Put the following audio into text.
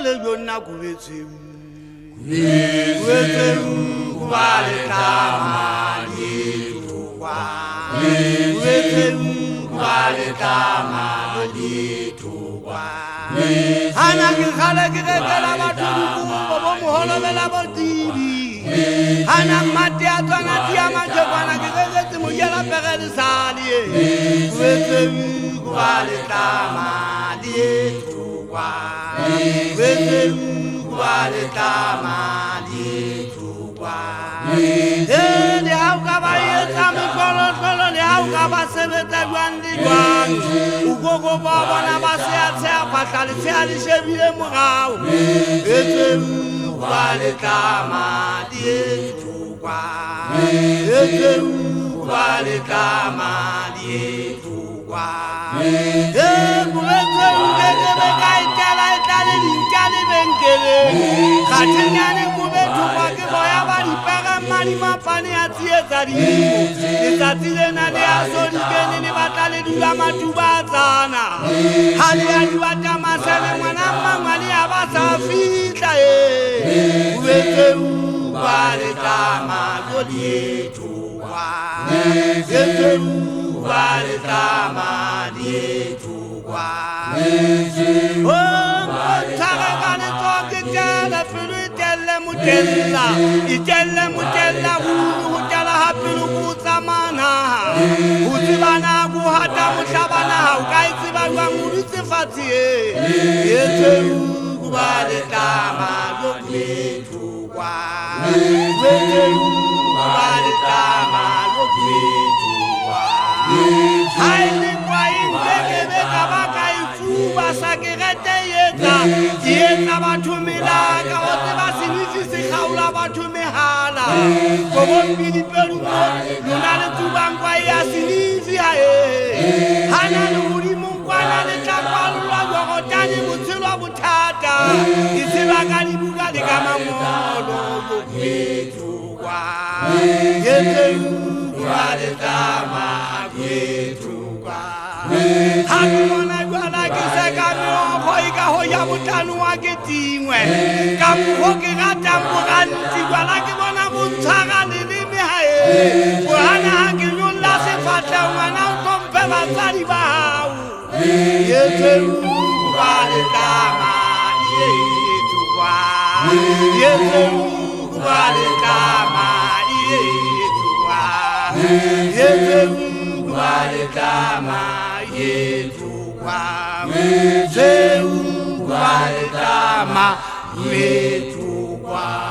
le yona kubetsi kubale tamani tukwa kubale tamani tukwa hana ke khala ke rekela batho dikubo bo moholo bela botibi hana mate a tswana dia majekwana ke retse mo yela pegele sali kubale tamani tukwa kubale tamani tukwa le hauka ba yetsa mekolo le hauka ba sebetsa jwandi jwang ugogo ba bona ba se a tsaya phatlale se a le shebile morao kubale tamani tukwa kubale tamani tukwa Katinyane kubetu kwake boya bali pega mali mapani atieza dimu Nisatile na de asoli geni ni batale dula matubazana Hali aliwata masele mwanama mwali abasa fita Uweke ubale kama godi tuwa Uweke ubale kama di tuwa Itelle mutella hutela hapilu kutsamana Utibana kuhata mutabana Ukaitiba wangurisi fatie Yete kubale tama Yokulitukwa Yete kubale tama Yokulitukwa Haili kwa indege beka baka ifuba sakirete yeta Yeta batumilaka Ote basinisi sikhaula batumihala Kobombili peruko Lunale tubangwa ya sinisi hae Hana nuri mungwana Netakwaluwa yogotani mutilwa butata Isiwa kalibuga kama modo Yokulitukwa Yete kubale tama Yokulitukwa Hakumona gwala kiseka mioko ikahoya mutanu wake tingwe Kamuhoki gatamburanti gwala kibona mutaka nilimi hae Buhana haki nyula sifata wana ukompe bazari bahau Yete kubale tama yetukwa Yete kubale tama yetukwa Yete kubale tama yetukwa Yetukwa